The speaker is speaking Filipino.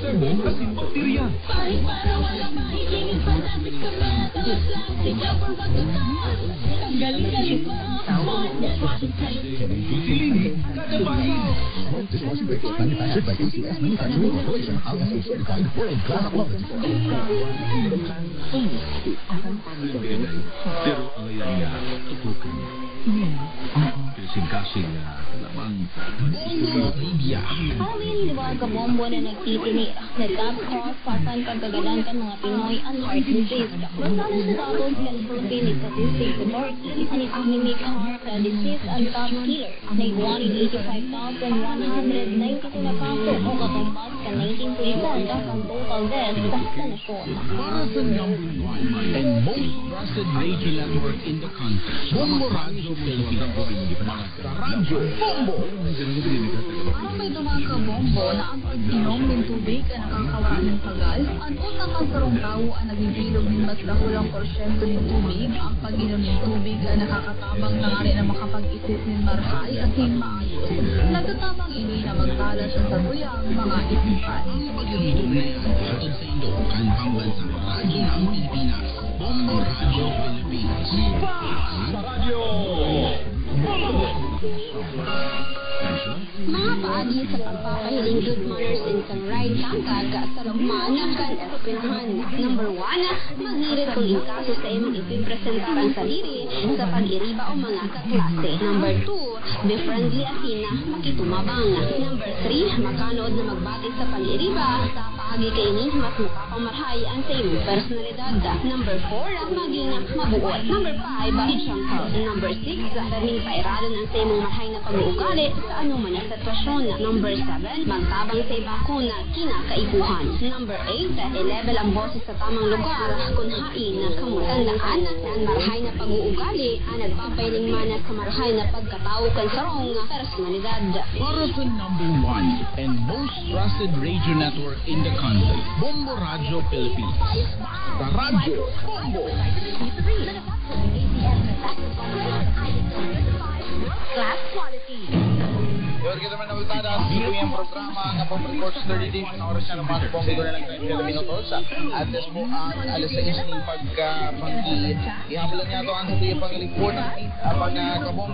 serbo kasing bakterya. Susilini, kada bahid. This washing break is manufactured by ACS Manufacturing Corporation, ISO certified world-class quality. Pero ngayon nga, tutukan. Kasing-kasing lamang. Kami liwag ka bombo na nagtitinira. Nag-top cross, pasan kagagalan ka mga Pinoy and heart disease. Masala sa datos ng Philippine Statistics Authority, ang estimated heart disease ang top killer. Nag-185,192 na kaso o katumbas ka 19% ang total deaths sa nasyon. Para sa number one and most trusted radio network in the country, Bombo Radio Philippines. Radyo Bombo! Ang may dumaka bombo na ang pag-inom ng tubig na nakakawaan ng tagal, ang utang ang karong tao ang nagbibilog ng mas dakulang porsyento ng tubig, ang pag-inom ng tubig ang nakakatabang na nga rin na makapag-isip ng marhay at hin maayos. Nagtatabang ini na magtala siya sa tuyang mga isipan. Ang pag-inom na yan, hatod sa Indo, kan pambansang radyo ng Pilipinas, Bombo Radio Philippines. Sa radyo! Mga paagi sa pagpapahiling good manners and kang right tangkad ka sa lugmaan kan espinahan. Number 1, magnirit kung inkaso sa imong ipipresentar ang sarili sa pag-iriba o mga kaklase. Number 2, be friendly asina, makitumabang. Number 3, makanood na magbatik sa pag-iriba sa paagi kay ini mas makapamarhay ang sa imong personalidad. Number 4, maging mabuot. Number 5, siyangkal. Number 6, daming pairalan ang sa imong marhay na pag-uugali sa anuman na sitwasyon. Number 7, magtabang sa ibakuna, kinakaipuhan. Number 8, i-level ang boses sa tamang lugar kung hain na kamutandaan na ang marhay na pag-uugali ang nagpapailing mana sa marhay na pagkatao kan sarong personalidad. Para sa number one and most trusted radio network in the country, Bombo Radio Philippines. Sa Radyo Bombo! Class quality. Yun, kita naman nabultada sa yung programa ng Bombo Reports 30 days na oras na naman Bombo ko na lang 30 minutos. At this po ang alas 6 ng pagka-pangki. Ihamulan niya ito ang sabihin pang-report ng kabong